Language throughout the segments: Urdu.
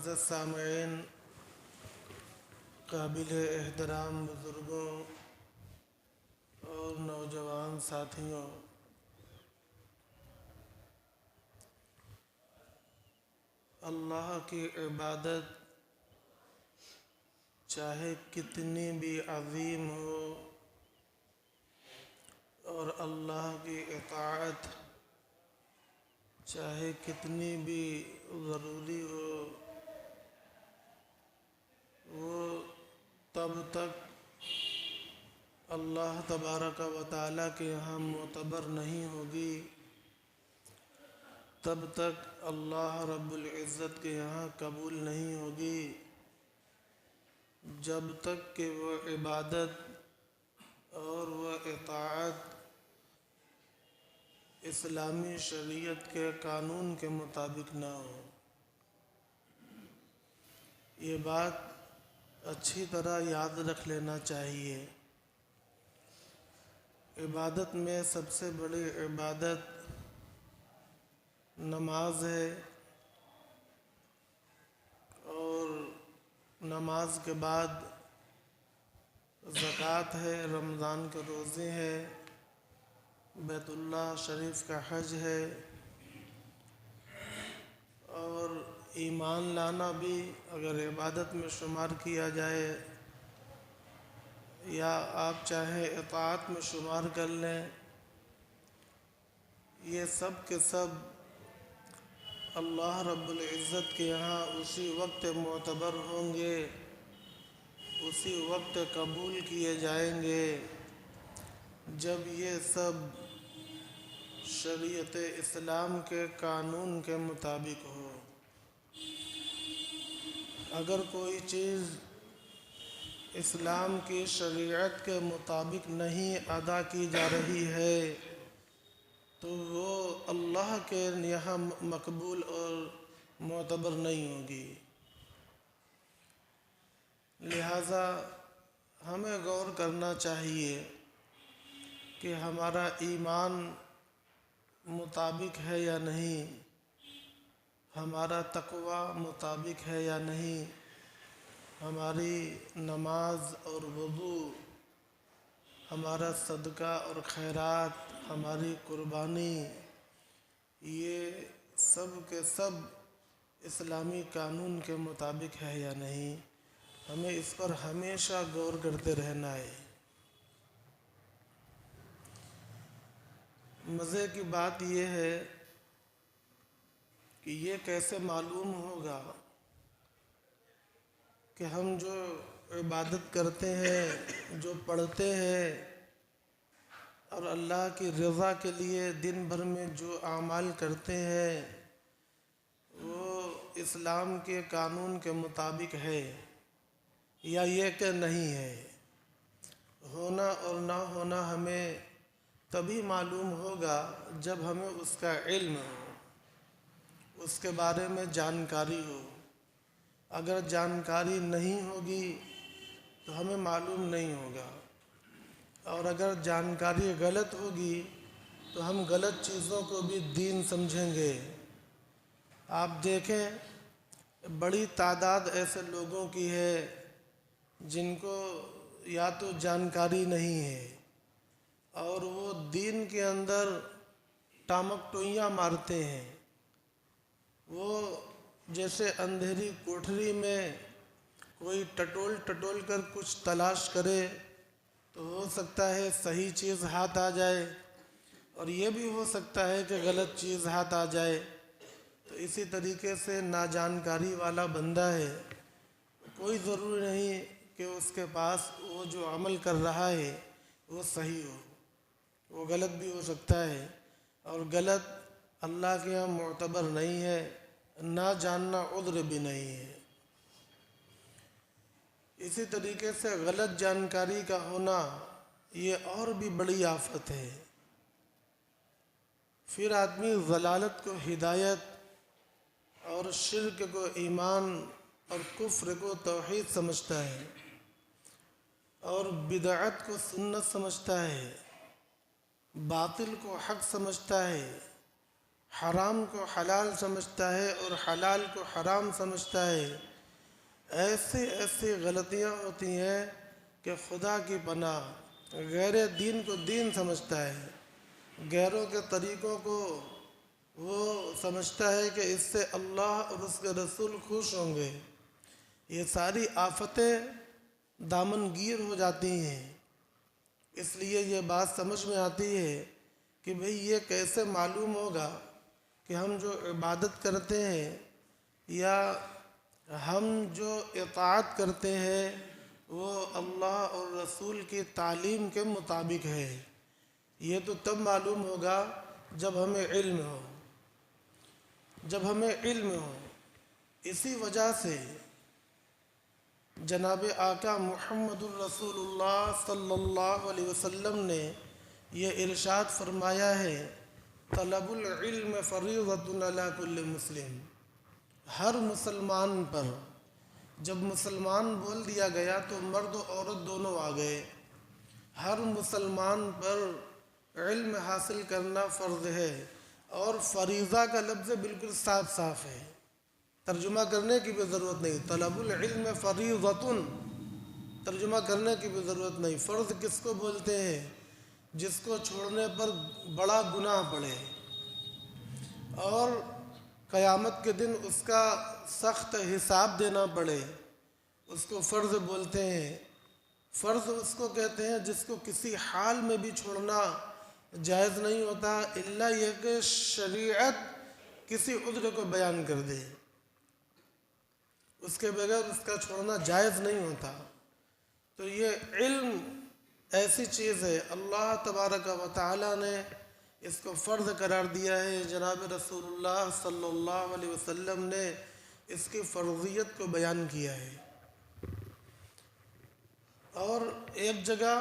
معزز سامعین، قابل احترام بزرگوں اور نوجوان ساتھیوں، اللہ کی عبادت چاہے کتنی بھی عظیم ہو اور اللہ کی اطاعت چاہے کتنی بھی ضروری ہو، وہ تب تک اللہ تبارک و تعالیٰ کے یہاں معتبر نہیں ہوگی، تب تک اللہ رب العزت کے یہاں قبول نہیں ہوگی، جب تک کہ وہ عبادت اور وہ اطاعت اسلامی شریعت کے قانون کے مطابق نہ ہو۔ یہ بات اچھی طرح یاد رکھ لینا چاہیے۔ عبادت میں سب سے بڑی عبادت نماز ہے، اور نماز کے بعد زکوٰۃ ہے، رمضان کے روزے ہیں، بیت اللہ شریف کا حج ہے، اور ایمان لانا بھی اگر عبادت میں شمار کیا جائے یا آپ چاہیں اطاعت میں شمار کر لیں، یہ سب کے سب اللہ رب العزت کے یہاں اسی وقت معتبر ہوں گے، اسی وقت قبول کیے جائیں گے جب یہ سب شریعت اسلام کے قانون کے مطابق ہو۔ اگر کوئی چیز اسلام کی شریعت کے مطابق نہیں ادا کی جا رہی ہے تو وہ اللہ کے یہاں مقبول اور معتبر نہیں ہوگی۔ لہٰذا ہمیں غور کرنا چاہیے کہ ہمارا ایمان مطابق ہے یا نہیں، ہمارا تقوی مطابق ہے یا نہیں، ہماری نماز اور وضو، ہمارا صدقہ اور خیرات، ہماری قربانی، یہ سب کے سب اسلامی قانون کے مطابق ہے یا نہیں، ہمیں اس پر ہمیشہ غور کرتے رہنا ہے۔ مزے کی بات یہ ہے کہ یہ کیسے معلوم ہوگا کہ ہم جو عبادت کرتے ہیں، جو پڑھتے ہیں اور اللہ کی رضا کے لیے دن بھر میں جو اعمال کرتے ہیں وہ اسلام کے قانون کے مطابق ہے یا یہ کہ نہیں ہے۔ ہونا اور نہ ہونا ہمیں تبھی معلوم ہوگا جب ہمیں اس کا علم ہو، اس کے بارے میں جانکاری ہو۔ اگر جانکاری نہیں ہوگی تو ہمیں معلوم نہیں ہوگا، اور اگر جانکاری غلط ہوگی تو ہم غلط چیزوں کو بھی دین سمجھیں گے۔ آپ دیکھیں، بڑی تعداد ایسے لوگوں کی ہے جن کو یا تو جانکاری نہیں ہے اور وہ دین کے اندر ٹامک ٹوئیاں مارتے ہیں۔ وہ جیسے اندھیری کوٹھری میں کوئی ٹٹول ٹٹول کر کچھ تلاش کرے تو ہو سکتا ہے صحیح چیز ہاتھ آ جائے، اور یہ بھی ہو سکتا ہے کہ غلط چیز ہاتھ آ جائے۔ تو اسی طریقے سے ناجانکاری والا بندہ ہے، کوئی ضروری نہیں کہ اس کے پاس وہ جو عمل کر رہا ہے وہ صحیح ہو، وہ غلط بھی ہو سکتا ہے، اور غلط اللہ کے یہاں معتبر نہیں ہے، نہ جاننا عذر بھی نہیں ہے۔ اسی طریقے سے غلط جانکاری کا ہونا یہ اور بھی بڑی آفت ہے۔ پھر آدمی ضلالت کو ہدایت اور شرک کو ایمان اور کفر کو توحید سمجھتا ہے، اور بدعت کو سنت سمجھتا ہے، باطل کو حق سمجھتا ہے، حرام کو حلال سمجھتا ہے اور حلال کو حرام سمجھتا ہے، ایسی غلطیاں ہوتی ہیں کہ خدا کی پناہ، غیر دین کو دین سمجھتا ہے، غیروں کے طریقوں کو وہ سمجھتا ہے کہ اس سے اللہ اور اس کے رسول خوش ہوں گے۔ یہ ساری آفتیں دامن گیر ہو جاتی ہیں۔ اس لیے یہ بات سمجھ میں آتی ہے کہ بھئی یہ کیسے معلوم ہوگا کہ ہم جو عبادت کرتے ہیں یا ہم جو اطاعت کرتے ہیں وہ اللہ اور رسول کی تعلیم کے مطابق ہے۔ یہ تو تب معلوم ہوگا جب ہمیں علم ہو، جب ہمیں علم ہو۔ اسی وجہ سے جناب آقا محمد الرسول اللہ صلی اللہ علیہ وسلم نے یہ ارشاد فرمایا ہے، طلب العلم فریضۃ علی کل مسلم۔ ہر مسلمان پر، جب مسلمان بول دیا گیا تو مرد و عورت دونوں آ گئے، ہر مسلمان پر علم حاصل کرنا فرض ہے، اور فریضہ کا لفظ بالکل صاف صاف ہے، ترجمہ کرنے کی بھی ضرورت نہیں۔ طلب العلم فریضۃ، ترجمہ کرنے کی بھی ضرورت نہیں۔ فرض کس کو بولتے ہیں؟ جس کو چھوڑنے پر بڑا گناہ پڑے اور قیامت کے دن اس کا سخت حساب دینا پڑے، اس کو فرض بولتے ہیں۔ فرض اس کو کہتے ہیں جس کو کسی حال میں بھی چھوڑنا جائز نہیں ہوتا، الا یہ کہ شریعت کسی عذر کو بیان کر دے، اس کے بغیر اس کا چھوڑنا جائز نہیں ہوتا۔ تو یہ علم ایسی چیز ہے، اللہ تبارک و تعالی نے اس کو فرض قرار دیا ہے، جناب رسول اللہ صلی اللہ علیہ وسلم نے اس کی فرضیت کو بیان کیا ہے۔ اور ایک جگہ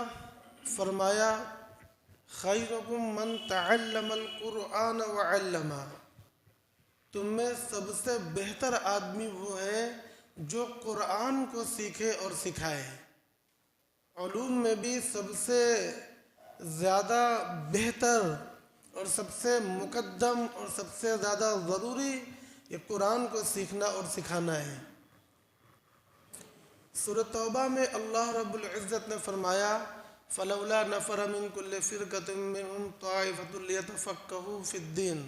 فرمایا، خیرکم من تعلم القرآن وعلمہ، تم میں سب سے بہتر آدمی وہ ہے جو قرآن کو سیکھے اور سکھائے۔ علوم میں بھی سب سے زیادہ بہتر اور سب سے مقدم اور سب سے زیادہ ضروری یہ قرآن کو سیکھنا اور سکھانا ہے۔ سورۃ توبہ میں اللہ رب العزت نے فرمایا، فلولا نفر من كل فرقة منهم طائفة ليتفقهوا في الدين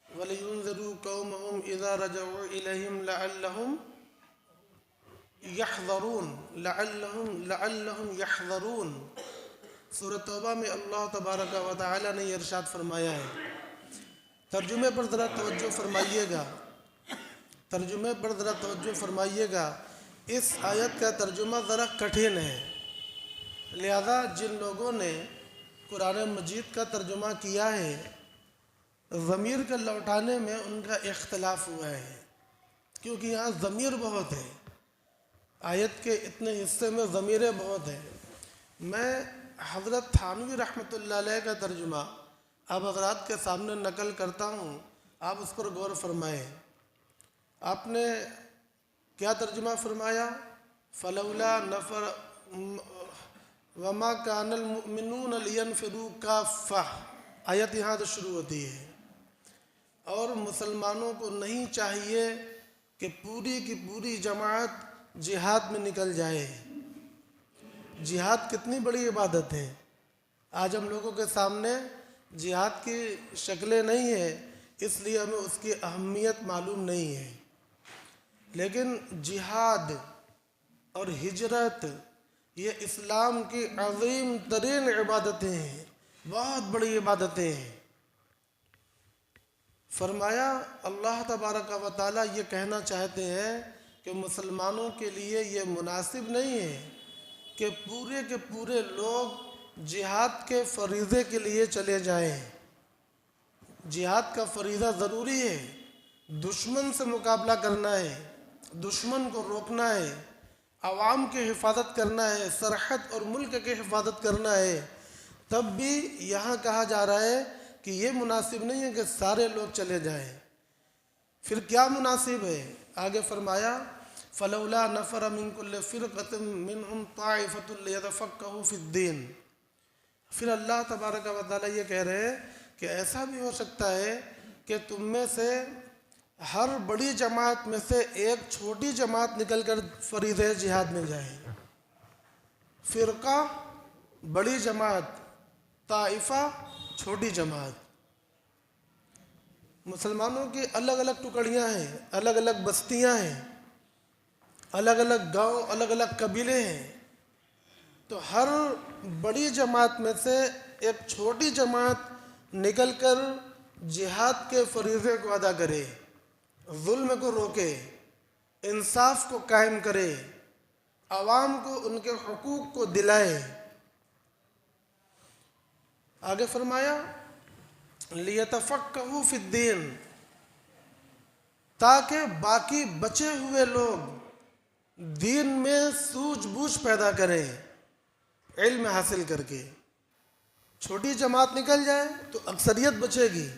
ولينذروا قومهم إذا رجعوا إليهم لعلهم يحذرون۔ سورۃ توبہ میں اللہ تبارک و تعالی نے یہ ارشاد فرمایا ہے۔ ترجمے پر ذرا توجہ فرمائیے گا، ترجمے پر ذرا توجہ فرمائیے گا۔ اس آیت کا ترجمہ ذرا کٹھن ہے، لہذا جن لوگوں نے قرآن مجید کا ترجمہ کیا ہے، ضمیر کے لوٹانے میں ان کا اختلاف ہوا ہے، کیونکہ یہاں ضمیر بہت ہے، آیت کے اتنے حصے میں ضمیریں بہت ہیں۔ میں حضرت تھانوی رحمۃ اللہ علیہ کا ترجمہ آپ حضرات کے سامنے نقل کرتا ہوں، آپ اس پر غور فرمائیں۔ آپ نے کیا ترجمہ فرمایا؟ فلولا نفر وما كان المؤمنون لينفروا كافة، آیت یہاں سے شروع ہوتی ہے۔ اور مسلمانوں کو نہیں چاہیے کہ پوری کی پوری جماعت جہاد میں نکل جائے۔ جہاد کتنی بڑی عبادت ہے، آج ہم لوگوں کے سامنے جہاد کی شکلیں نہیں ہیں، اس لیے ہمیں اس کی اہمیت معلوم نہیں ہے، لیکن جہاد اور ہجرت یہ اسلام کی عظیم ترین عبادتیں ہیں، بہت بڑی عبادتیں ہیں۔ فرمایا اللہ تبارک و تعالی یہ کہنا چاہتے ہیں کہ مسلمانوں کے لیے یہ مناسب نہیں ہے کہ پورے کے پورے لوگ جہاد کے فریضے کے لیے چلے جائیں۔ جہاد کا فریضہ ضروری ہے، دشمن سے مقابلہ کرنا ہے، دشمن کو روکنا ہے، عوام کی حفاظت کرنا ہے، سرحد اور ملک کی حفاظت کرنا ہے، تب بھی یہاں کہا جا رہا ہے کہ یہ مناسب نہیں ہے کہ سارے لوگ چلے جائیں۔ پھر کیا مناسب ہے؟ آگے فرمایا، فلولا نفر من كل فرقة منهم طائفة ليتفقهوا في الدين۔ پھر اللہ تبارک و تعالیٰ یہ کہہ رہے ہیں کہ ایسا بھی ہو سکتا ہے کہ تم میں سے ہر بڑی جماعت میں سے ایک چھوٹی جماعت نکل کر فریضہ جہاد میں جائے۔ فرقہ بڑی جماعت، طائفہ چھوٹی جماعت۔ مسلمانوں کی الگ الگ ٹکڑیاں ہیں، الگ الگ بستیاں ہیں، الگ الگ گاؤں، الگ الگ قبیلے ہیں، تو ہر بڑی جماعت میں سے ایک چھوٹی جماعت نکل کر جہاد کے فریضے کو ادا کرے، ظلم کو روکے، انصاف کو قائم کرے، عوام کو ان کے حقوق کو دلائے۔ آگے فرمایا لِيَتَفَقَّهُوا فِي الدِّينِ، تاکہ باقی بچے ہوئے لوگ دین میں سوجھ بوجھ پیدا کریں، علم حاصل کر کے۔ چھوٹی جماعت نکل جائے تو اکثریت بچے گی،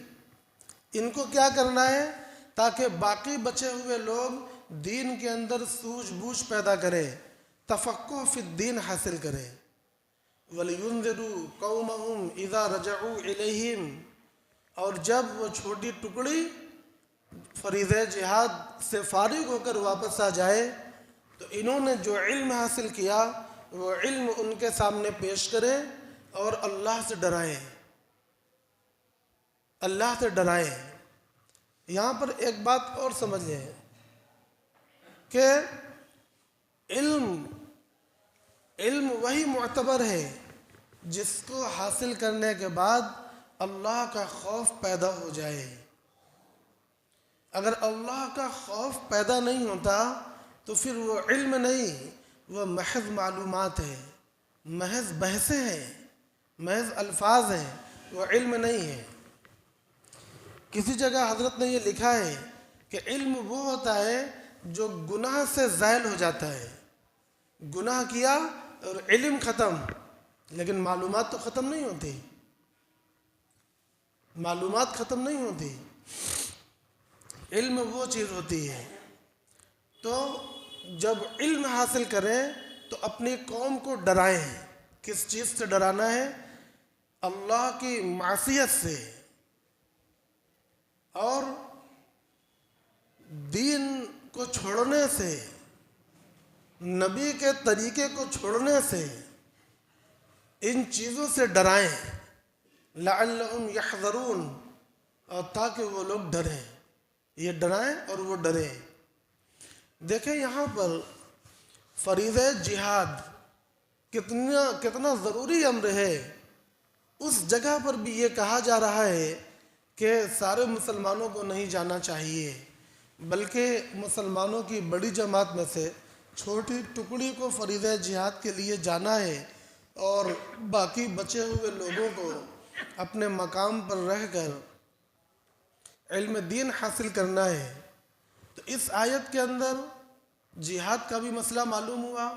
ان کو کیا کرنا ہے تاکہ باقی بچے ہوئے لوگ دین کے اندر سوجھ بوجھ پیدا کریں، تفقہ فی الدین حاصل کریں۔ وَلِيُنذِرُوا قَوْمَهُمْ إِذَا رَجَعُوا إِلَيْهِمْ، اور جب وہ چھوٹی ٹکڑی فریضہ جہاد سے فارغ ہو کر واپس آ جائے تو انہوں نے جو علم حاصل کیا وہ علم ان کے سامنے پیش کریں اور اللہ سے ڈرائیں، اللہ سے ڈرائیں۔ یہاں پر ایک بات اور سمجھ لیں کہ علم وہی معتبر ہے جس کو حاصل کرنے کے بعد اللہ کا خوف پیدا ہو جائے۔ اگر اللہ کا خوف پیدا نہیں ہوتا تو پھر وہ علم نہیں، وہ محض معلومات ہے، محض بحثیں ہیں، محض الفاظ ہیں، وہ علم نہیں ہے۔ کسی جگہ حضرت نے یہ لکھا ہے کہ علم وہ ہوتا ہے جو گناہ سے زائل ہو جاتا ہے۔ گناہ کیا اور علم ختم، لیکن معلومات تو ختم نہیں ہوتی، معلومات ختم نہیں ہوتی۔ علم وہ چیز ہوتی ہے، تو جب علم حاصل کریں تو اپنی قوم کو ڈرائیں۔ کس چیز سے ڈرانا ہے؟ اللہ کی معصیت سے اور دین کو چھوڑنے سے، نبی کے طریقے کو چھوڑنے سے، ان چیزوں سے ڈرائیں، لعلہم یحذرون، اور تاکہ وہ لوگ ڈریں، یہ ڈرائیں اور وہ ڈریں۔ دیکھیں یہاں پر فریضہ جہاد کتنا ضروری امر ہے۔ اس جگہ پر بھی یہ کہا جا رہا ہے کہ سارے مسلمانوں کو نہیں جانا چاہیے، بلکہ مسلمانوں کی بڑی جماعت میں سے چھوٹی ٹکڑی کو فریضہ جہاد کے لیے جانا ہے اور باقی بچے ہوئے لوگوں کو اپنے مقام پر رہ کر علم دین حاصل کرنا ہے۔ تو اس آیت کے اندر جہاد کا بھی مسئلہ معلوم ہوا،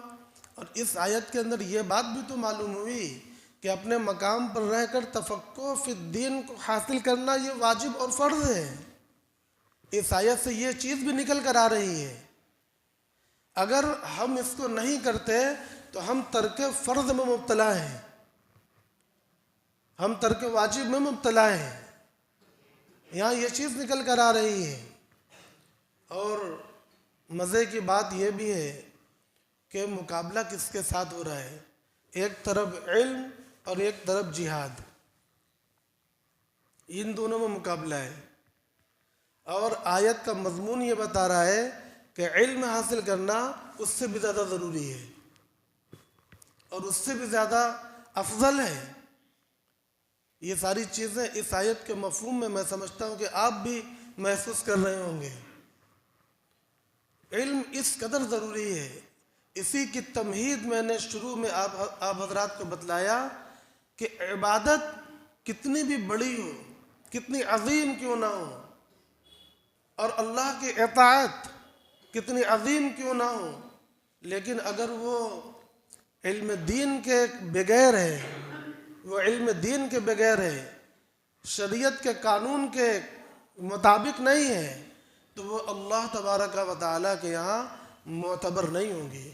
اور اس آیت کے اندر یہ بات بھی تو معلوم ہوئی کہ اپنے مقام پر رہ کر تفقہ فی الدین کو حاصل کرنا یہ واجب اور فرض ہے۔ اس آیت سے یہ چیز بھی نکل کر آ رہی ہے، اگر ہم اس کو نہیں کرتے تو ہم ترک فرض میں مبتلا ہیں، ہم ترک واجب میں مبتلا ہیں۔ یہاں یہ چیز نکل کر آ رہی ہے۔ اور مزے کی بات یہ بھی ہے کہ مقابلہ کس کے ساتھ ہو رہا ہے؟ ایک طرف علم اور ایک طرف جہاد، ان دونوں میں مقابلہ ہے۔ اور آیت کا مضمون یہ بتا رہا ہے کہ علم حاصل کرنا اس سے بھی زیادہ ضروری ہے اور اس سے بھی زیادہ افضل ہے۔ یہ ساری چیزیں اس آیت کے مفہوم میں سمجھتا ہوں کہ آپ بھی محسوس کر رہے ہوں گے۔ علم اس قدر ضروری ہے، اسی کی تمہید میں نے شروع میں آپ حضرات کو بتلایا کہ عبادت کتنی بھی بڑی ہو، کتنی عظیم کیوں نہ ہو، اور اللہ کی اطاعت کتنی عظیم کیوں نہ ہو، لیکن اگر وہ علم دین کے بغیر ہے، وہ علم دین کے بغیر ہے، شریعت کے قانون کے مطابق نہیں ہے، تو وہ اللہ تبارک و تعالیٰ کے یہاں معتبر نہیں ہوں گی،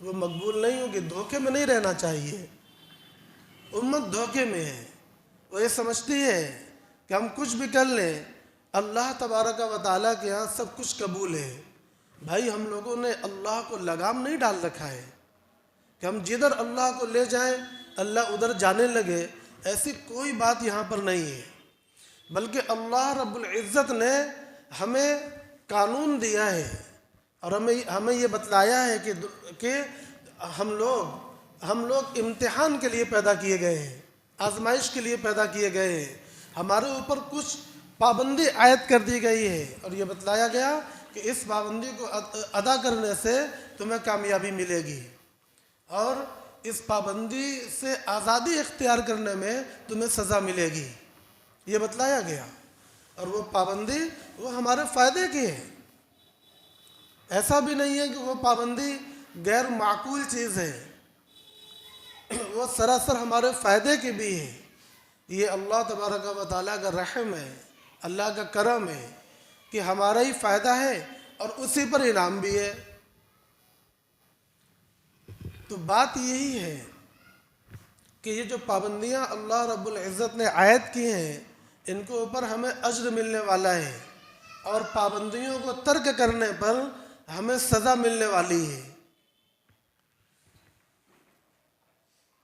وہ مقبول نہیں ہوگی۔ دھوکے میں نہیں رہنا چاہیے۔ امت دھوکے میں ہے، وہ یہ سمجھتی ہے کہ ہم کچھ بھی کر لیں اللہ تبارک و تعالیٰ کے ہاں سب کچھ قبول ہے۔ بھائی ہم لوگوں نے اللہ کو لگام نہیں ڈال رکھا ہے کہ ہم جدھر اللہ کو لے جائیں اللہ ادھر جانے لگے، ایسی کوئی بات یہاں پر نہیں ہے، بلکہ اللہ رب العزت نے ہمیں قانون دیا ہے اور ہمیں یہ بتلایا ہے کہ ہم لوگ امتحان کے لیے پیدا کیے گئے ہیں، آزمائش کے لیے پیدا کیے گئے ہیں۔ ہمارے اوپر کچھ پابندی عائد کر دی گئی ہے اور یہ بتلایا گیا کہ اس پابندی کو ادا کرنے سے تمہیں کامیابی ملے گی اور اس پابندی سے آزادی اختیار کرنے میں تمہیں سزا ملے گی، یہ بتلایا گیا۔ اور وہ پابندی وہ ہمارے فائدے کی ہے، ایسا بھی نہیں ہے کہ وہ پابندی غیر معقول چیز ہے، وہ سراسر ہمارے فائدے کی بھی ہے۔ یہ اللہ تبارک و تعالیٰ کا رحم ہے، اللہ کا کرم ہے کہ ہمارا ہی فائدہ ہے اور اسی پر انعام بھی ہے۔ تو بات یہی ہے کہ یہ جو پابندیاں اللہ رب العزت نے عائد کی ہیں ان کے اوپر ہمیں اجر ملنے والا ہے اور پابندیوں کو ترک کرنے پر ہمیں سزا ملنے والی ہے۔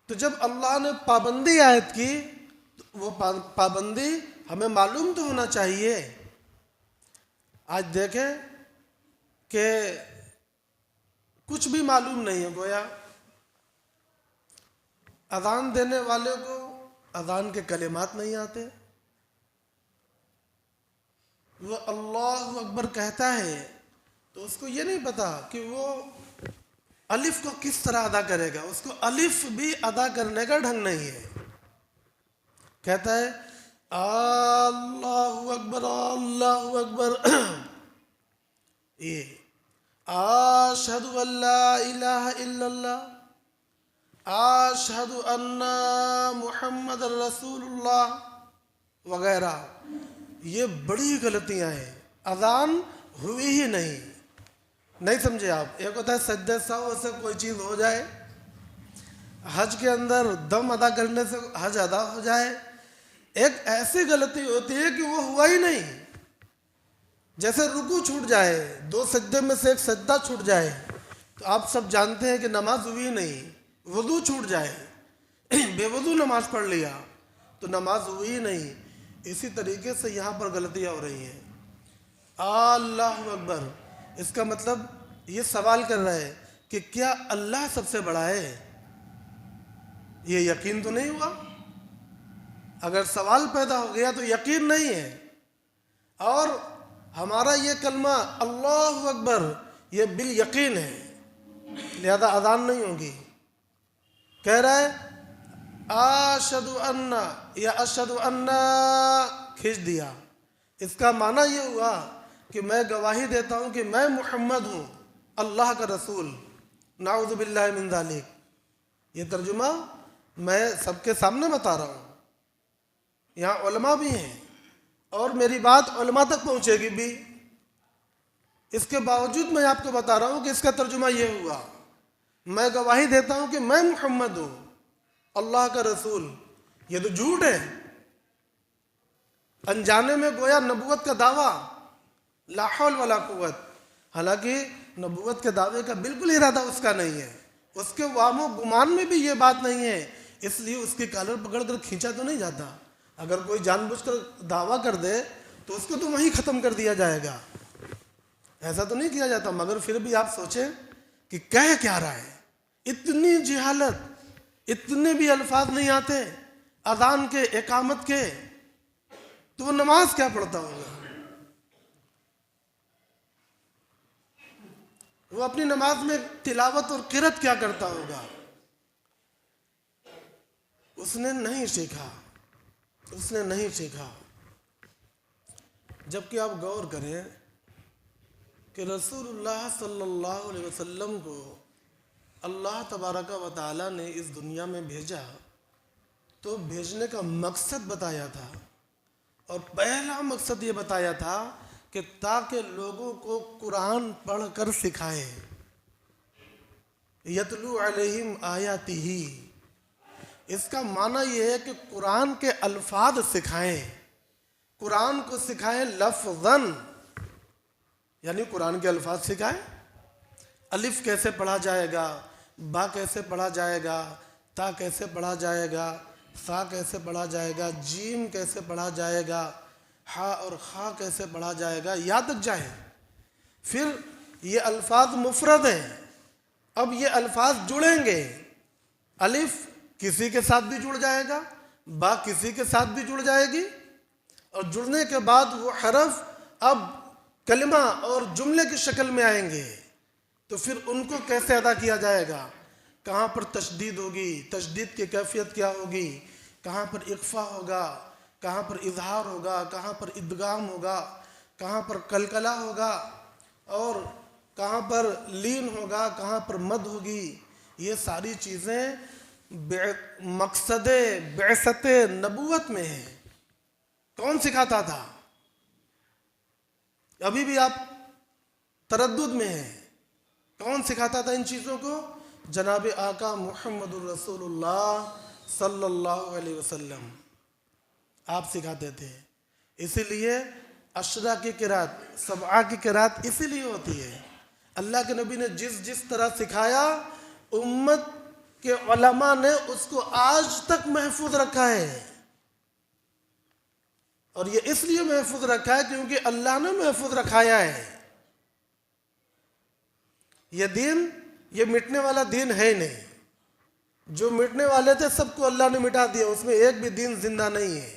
تو جب اللہ نے پابندی عائد کی تو وہ پابندی ہمیں معلوم تو ہونا چاہیے۔ آج دیکھیں کہ کچھ بھی معلوم نہیں ہے، گویا اذان دینے والے کو اذان کے کلمات نہیں آتے، وہ اللہ اکبر کہتا ہے تو اس کو یہ نہیں پتا کہ وہ الف کو کس طرح ادا کرے گا، اس کو الف بھی ادا کرنے کا ڈھنگ نہیں ہے۔ کہتا ہے اللہ اکبر اللہ اکبر، یہ اشہد ان لا الہ الا اللہ اشہد ان محمد رسول اللہ وغیرہ، یہ بڑی غلطیاں ہیں، اذان ہوئی ہی نہیں سمجھے آپ۔ ایک ہوتا ہے سجدہ سہو سے کوئی چیز ہو جائے، حج کے اندر دم ادا کرنے سے حج ادا ہو جائے، ایک ایسی غلطی ہوتی ہے کہ وہ ہوا ہی نہیں، جیسے رکوع چھوٹ جائے، دو سجدے میں سے ایک سجدہ چھوٹ جائے تو آپ سب جانتے ہیں کہ نماز ہوئی نہیں۔ وضو چھوٹ جائے، بے وضو نماز پڑھ لیا تو نماز ہوئی نہیں۔ اسی طریقے سے یہاں پر غلطیاں ہو رہی ہیں۔ اللہ اکبر، اس کا مطلب یہ سوال کر رہا ہے کہ کیا اللہ سب سے بڑا ہے؟ یہ یقین تو نہیں ہوا۔ اگر سوال پیدا ہو گیا تو یقین نہیں ہے، اور ہمارا یہ کلمہ اللہ اکبر یہ بالیقین ہے، لہذا اذان نہیں ہوگی۔ کہہ رہا ہے اشہد ان یا اشہد ان، کھینچ دیا، اس کا معنی یہ ہوا کہ میں گواہی دیتا ہوں کہ میں محمد ہوں، اللہ کا رسول، نعوذ باللہ من ذالک۔ یہ ترجمہ میں سب کے سامنے بتا رہا ہوں، یہاں علماء بھی ہیں اور میری بات علماء تک پہنچے گی بھی، اس کے باوجود میں آپ کو بتا رہا ہوں کہ اس کا ترجمہ یہ ہوا، میں گواہی دیتا ہوں کہ میں محمد ہوں، اللہ کا رسول۔ یہ تو جھوٹ ہے، انجانے میں گویا نبوت کا دعویٰ، لا حول ولا قوت، حالانکہ نبوت کے دعوے کا بالکل ارادہ اس کا نہیں ہے، اس کے وام و گمان میں بھی یہ بات نہیں ہے، اس لیے اس کی کالر پکڑ کر کھینچا تو نہیں جاتا۔ اگر کوئی جان بوجھ کر دعویٰ کر دے تو اس کو تو وہیں ختم کر دیا جائے گا، ایسا تو نہیں کیا جاتا۔ مگر پھر بھی آپ سوچیں کہ کہہ کیا رہا ہے، اتنی جہالت، اتنے بھی الفاظ نہیں آتے اذان کے، اقامت کے، تو وہ نماز کیا پڑھتا ہوگا؟ وہ اپنی نماز میں تلاوت اور قرات کیا کرتا ہوگا؟ اس نے نہیں سیکھا، اس نے نہیں سیکھا۔ جبکہ آپ غور کریں کہ رسول اللہ صلی اللہ علیہ وسلم کو اللہ تبارک و تعالیٰ نے اس دنیا میں بھیجا تو بھیجنے کا مقصد بتایا تھا، اور پہلا مقصد یہ بتایا تھا کہ تاکہ لوگوں کو قرآن پڑھ کر سکھائے، یتلو علیہم آیاتہ، اس کا معنی یہ ہے کہ قرآن کے الفاظ سکھائیں، قرآن کو سکھائیں لفظاً، یعنی قرآن کے الفاظ سکھائیں. الف کیسے پڑھا جائے گا، با کیسے پڑھا جائے گا، تا کیسے پڑھا جائے گا، سا کیسے پڑھا جائے گا، جیم کیسے پڑھا جائے گا، ہا اور خا کیسے پڑھا جائے گا، یاد رکھ جائیں. پھر یہ الفاظ مفرد ہیں، اب یہ الفاظ جڑیں گے. الف کسی کے ساتھ بھی جڑ جائے گا، با کسی کے ساتھ بھی جڑ جائے گی، اور جڑنے کے بعد وہ حرف اب کلمہ اور جملے کی شکل میں آئیں گے. تو پھر ان کو کیسے ادا کیا جائے گا، کہاں پر تشدید ہوگی، تشدید کی کیفیت کیا ہوگی، کہاں پر اخفا ہوگا، کہاں پر اظہار ہوگا، کہاں پر ادغام ہوگا، کہاں پر قلقلہ ہوگا، اور کہاں پر لین ہوگا، کہاں پر مد ہوگی. یہ ساری چیزیں مقصد بعثت نبوت میں ہیں. کون سکھاتا تھا؟ ابھی بھی آپ تردد میں ہیں. کون سکھاتا تھا ان چیزوں کو؟ جناب آقا محمد الرسول اللہ صلی اللہ علیہ وسلم آپ سکھاتے تھے. اسی لیے عشرہ کی قرات، سبعہ کی قرات اسی لیے ہوتی ہے. اللہ کے نبی نے جس طرح سکھایا، امت کے علماء نے اس کو آج تک محفوظ رکھا ہے. اور یہ اس لیے محفوظ رکھا ہے کیونکہ اللہ نے محفوظ رکھایا ہے. یہ دین یہ مٹنے والا دین ہے نہیں. جو مٹنے والے تھے سب کو اللہ نے مٹا دیا، اس میں ایک بھی دین زندہ نہیں ہے.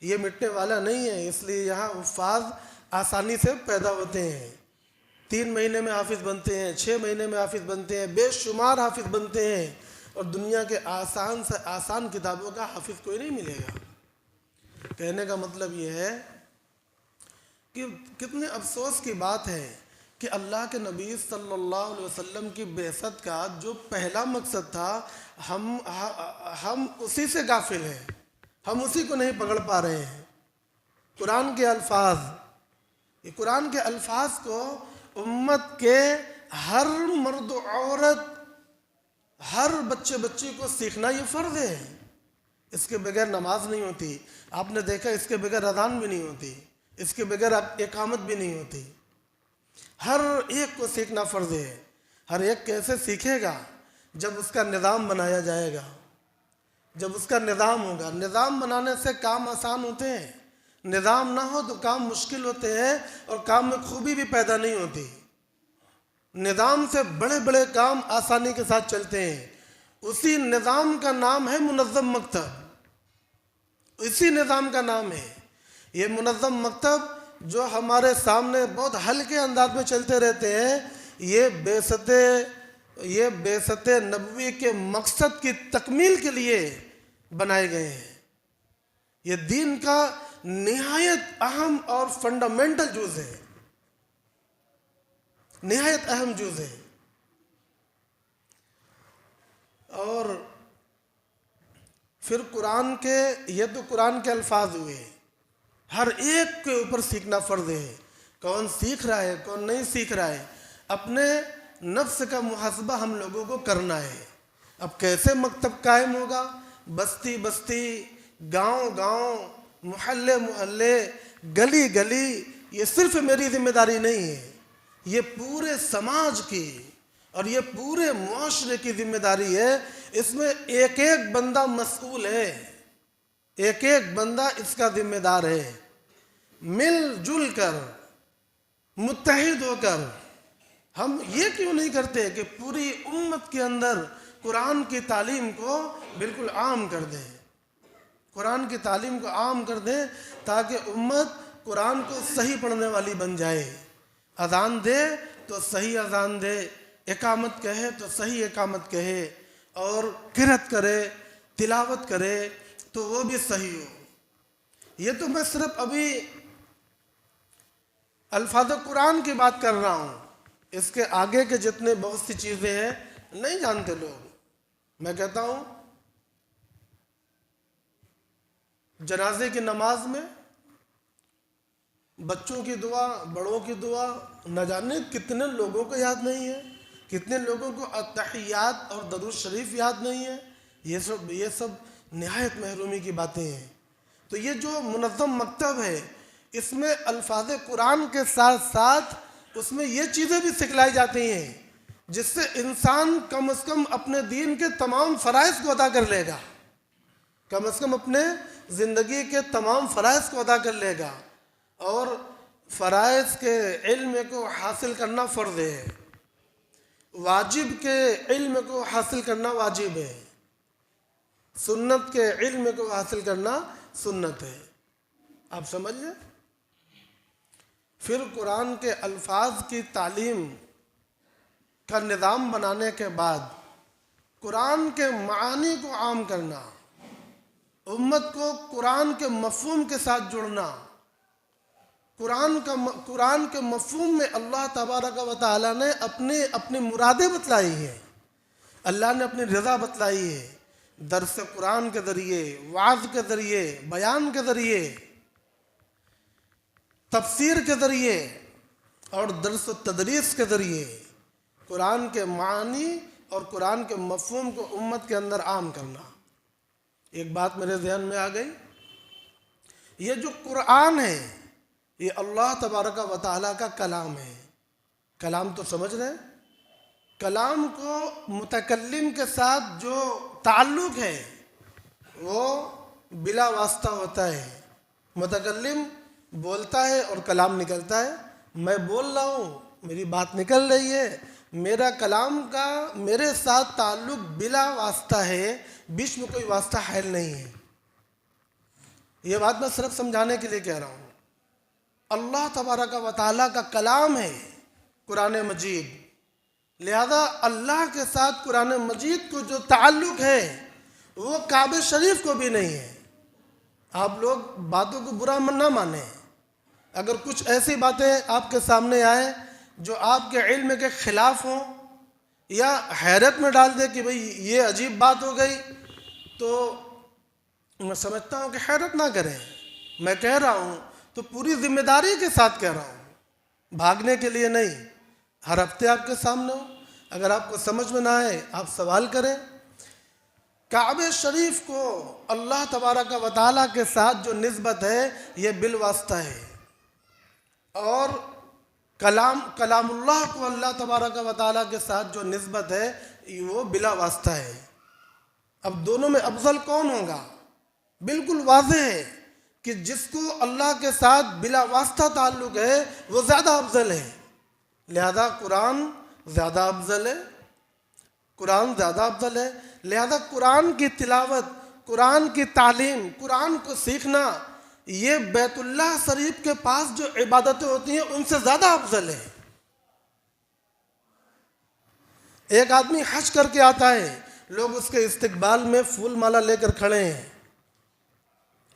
یہ مٹنے والا نہیں ہے، اس لیے یہاں حفاظ آسانی سے پیدا ہوتے ہیں. 3 مہینے میں حافظ بنتے ہیں، 6 مہینے میں حافظ بنتے ہیں، بے شمار حافظ بنتے ہیں. اور دنیا کے آسان سے آسان کتابوں کا حافظ کوئی نہیں ملے گا. کہنے کا مطلب یہ ہے کہ کتنے افسوس کی بات ہے کہ اللہ کے نبی صلی اللہ علیہ وسلم کی بعثت کا جو پہلا مقصد تھا، ہم اسی سے غافل ہیں، ہم اسی کو نہیں پکڑ پا رہے ہیں. قرآن کے الفاظ، یہ قرآن کے الفاظ کو امت کے ہر مرد و عورت، ہر بچے بچی کو سیکھنا یہ فرض ہے. اس کے بغیر نماز نہیں ہوتی. آپ نے دیکھا اس کے بغیر اذان بھی نہیں ہوتی، اس کے بغیر اقامت بھی نہیں ہوتی. ہر ایک کو سیکھنا فرض ہے. ہر ایک کیسے سیکھے گا؟ جب اس کا نظام بنایا جائے گا، جب اس کا نظام ہوگا. نظام بنانے سے کام آسان ہوتے ہیں، نظام نہ ہو تو کام مشکل ہوتے ہیں، اور کام میں خوبی بھی پیدا نہیں ہوتی. نظام سے بڑے بڑے کام آسانی کے ساتھ چلتے ہیں. اسی نظام کا نام ہے منظم مکتب، اسی نظام کا نام ہے. یہ منظم مکتب جو ہمارے سامنے بہت ہلکے انداز میں چلتے رہتے ہیں، یہ بعثت نبوی کے مقصد کی تکمیل کے لیے بنائے گئے ہیں. یہ دین کا نہایت اہم اور فنڈامنٹل جز ہے، نہایت اہم جز ہے. اور پھر قرآن کے، یہ تو قرآن کے الفاظ ہوئے، ہر ایک کے اوپر سیکھنا فرض ہے. کون سیکھ رہا ہے، کون نہیں سیکھ رہا ہے، اپنے نفس کا محاسبہ ہم لوگوں کو کرنا ہے. اب کیسے مکتب قائم ہوگا؟ بستی بستی، گاؤں گاؤں، محلے محلے، گلی گلی. یہ صرف میری ذمہ داری نہیں ہے، یہ پورے سماج کی اور یہ پورے معاشرے کی ذمہ داری ہے. اس میں ایک ایک بندہ مسئول ہے، ایک ایک بندہ اس کا ذمہ دار ہے. مل جل کر، متحد ہو کر ہم یہ کیوں نہیں کرتے کہ پوری امت کے اندر قرآن کی تعلیم کو بالکل عام کر دیں، قرآن کی تعلیم کو عام کر دیں، تاکہ امت قرآن کو صحیح پڑھنے والی بن جائے. اذان دے تو صحیح اذان دے، اقامت کہے تو صحیح اقامت کہے، اور قرأت کرے، تلاوت کرے تو وہ بھی صحیح ہو. یہ تو میں صرف ابھی الفاظ قرآن کی بات کر رہا ہوں. اس کے آگے کے جتنے بہت سی چیزیں ہیں نہیں جانتے لوگ. میں کہتا ہوں جنازے کی نماز میں بچوں کی دعا، بڑوں کی دعا، نہ جانے کتنے لوگوں کو یاد نہیں ہے، کتنے لوگوں کو التحیات اور درود شریف یاد نہیں ہے. یہ سب نہایت محرومی کی باتیں ہیں. تو یہ جو منظم مکتب ہے اس میں الفاظ قرآن کے ساتھ ساتھ اس میں یہ چیزیں بھی سکھلائی جاتی ہیں جس سے انسان کم از کم اپنے دین کے تمام فرائض کو ادا کر لے گا، کم از کم اپنے زندگی کے تمام فرائض کو ادا کر لے گا۔ اور فرائض کے علم کو حاصل کرنا فرض ہے، واجب کے علم کو حاصل کرنا واجب ہے، سنت کے علم کو حاصل کرنا سنت ہے۔ آپ سمجھ لیں؟ پھر قرآن کے الفاظ کی تعلیم کا نظام بنانے کے بعد قرآن کے معانی کو عام کرنا، امت کو قرآن کے مفہوم کے ساتھ جڑنا، قرآن کے مفہوم میں اللہ تبارک و تعالیٰ نے اپنی مرادیں بتلائی ہیں، اللہ نے اپنی رضا بتلائی ہے، درس قرآن کے ذریعے، وعظ کے ذریعے، بیان کے ذریعے، تفسیر کے ذریعے اور درس و تدریس کے ذریعے قرآن کے معنی اور قرآن کے مفہوم کو امت کے اندر عام کرنا۔ ایک بات میرے ذہن میں آ گئی، یہ جو قرآن ہے یہ اللہ تبارک و تعالیٰ کا کلام ہے۔ کلام تو سمجھ رہے ہیں؟ کلام کو متکلم کے ساتھ جو تعلق ہے وہ بلا واسطہ ہوتا ہے۔ متکلم بولتا ہے اور کلام نکلتا ہے، میں بول رہا ہوں، میری بات نکل رہی ہے، میرا کلام کا میرے ساتھ تعلق بلا واسطہ ہے، بیچ میں کوئی واسطہ حائل نہیں ہے۔ یہ بات میں صرف سمجھانے کے لیے کہہ رہا ہوں۔ اللہ تبارک و تعالیٰ کا کلام ہے قرآن مجید، لہذا اللہ کے ساتھ قرآن مجید کو جو تعلق ہے وہ کعبہ شریف کو بھی نہیں ہے۔ آپ لوگ باتوں کو برا نہ مانیں، اگر کچھ ایسی باتیں آپ کے سامنے آئیں جو آپ کے علم کے خلاف ہوں یا حیرت میں ڈال دے کہ بھئی یہ عجیب بات ہو گئی، تو میں سمجھتا ہوں کہ حیرت نہ کریں۔ میں کہہ رہا ہوں تو پوری ذمہ داری کے ساتھ کہہ رہا ہوں، بھاگنے کے لیے نہیں۔ ہر ہفتے آپ کے سامنے ہو، اگر آپ کو سمجھ میں نہ آئے آپ سوال کریں۔ کعبہ شریف کو اللہ تبارک و تعالیٰ کے ساتھ جو نسبت ہے یہ بالواسطہ ہے، اور کلام اللہ کو اللہ تبارک و تعالیٰ کے ساتھ جو نسبت ہے وہ بلا واسطہ ہے۔ اب دونوں میں افضل کون ہوگا؟ بالکل واضح ہے کہ جس کو اللہ کے ساتھ بلا واسطہ تعلق ہے وہ زیادہ افضل ہے، لہذا قرآن زیادہ افضل ہے، قرآن زیادہ افضل ہے، لہذا قرآن کی تلاوت، قرآن کی تعلیم، قرآن کو سیکھنا یہ بیت اللہ شریف کے پاس جو عبادتیں ہوتی ہیں ان سے زیادہ افضل ہے۔ ایک آدمی حج کر کے آتا ہے، لوگ اس کے استقبال میں پھول مالا لے کر کھڑے ہیں،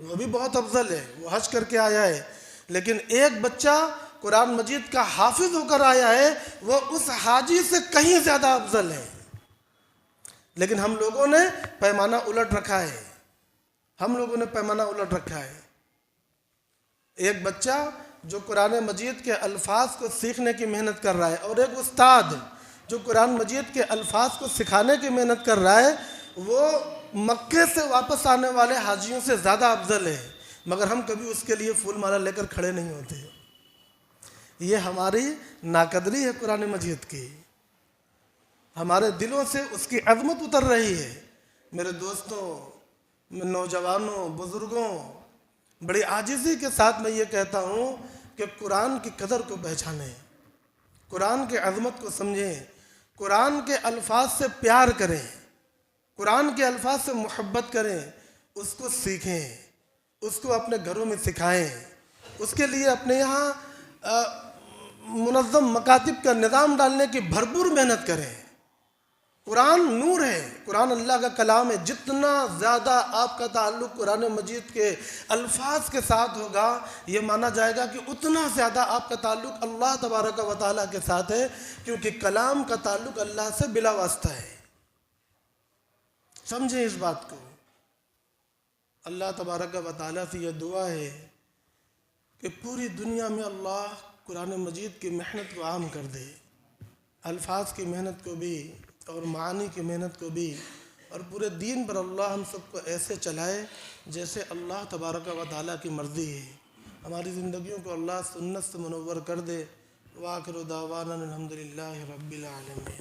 وہ بھی بہت افضل ہے، وہ حج کر کے آیا ہے۔ لیکن ایک بچہ قرآن مجید کا حافظ ہو کر آیا ہے، وہ اس حاجی سے کہیں زیادہ افضل ہے۔ لیکن ہم لوگوں نے پیمانہ الٹ رکھا ہے، ہم لوگوں نے پیمانہ الٹ رکھا ہے۔ ایک بچہ جو قرآن مجید کے الفاظ کو سیکھنے کی محنت کر رہا ہے، اور ایک استاد جو قرآن مجید کے الفاظ کو سکھانے کی محنت کر رہا ہے، وہ مکے سے واپس آنے والے حاجیوں سے زیادہ افضل ہے، مگر ہم کبھی اس کے لیے پھول مالا لے کر کھڑے نہیں ہوتے۔ یہ ہماری ناقدری ہے قرآن مجید کی، ہمارے دلوں سے اس کی عظمت اتر رہی ہے۔ میرے دوستوں، نوجوانوں، بزرگوں، بڑی عاجزی کے ساتھ میں یہ کہتا ہوں کہ قرآن کی قدر کو پہچانیں، قرآن کی عظمت کو سمجھیں، قرآن کے الفاظ سے پیار کریں، قرآن کے الفاظ سے محبت کریں، اس کو سیکھیں، اس کو اپنے گھروں میں سکھائیں، اس کے لیے اپنے یہاں منظم مکاتب کا نظام ڈالنے کی بھرپور محنت کریں۔ قرآن نور ہے، قرآن اللہ کا کلام ہے، جتنا زیادہ آپ کا تعلق قرآن مجید کے الفاظ کے ساتھ ہوگا یہ مانا جائے گا کہ اتنا زیادہ آپ کا تعلق اللہ تبارک و تعالیٰ کے ساتھ ہے، کیونکہ کلام کا تعلق اللہ سے بلا واسطہ ہے۔ سمجھیں اس بات کو۔ اللہ تبارک و تعالیٰ سے یہ دعا ہے کہ پوری دنیا میں اللہ قرآن مجید کی محنت کو عام کر دے، الفاظ کی محنت کو بھی اور معانی کی محنت کو بھی اور پورے دین پر اللہ ہم سب کو ایسے چلائے جیسے اللہ تبارک و تعالیٰ کی مرضی ہے۔ ہماری زندگیوں کو اللہ سنت سے منور کر دے۔ وآخر دعوانا الحمدللہ رب العالمین۔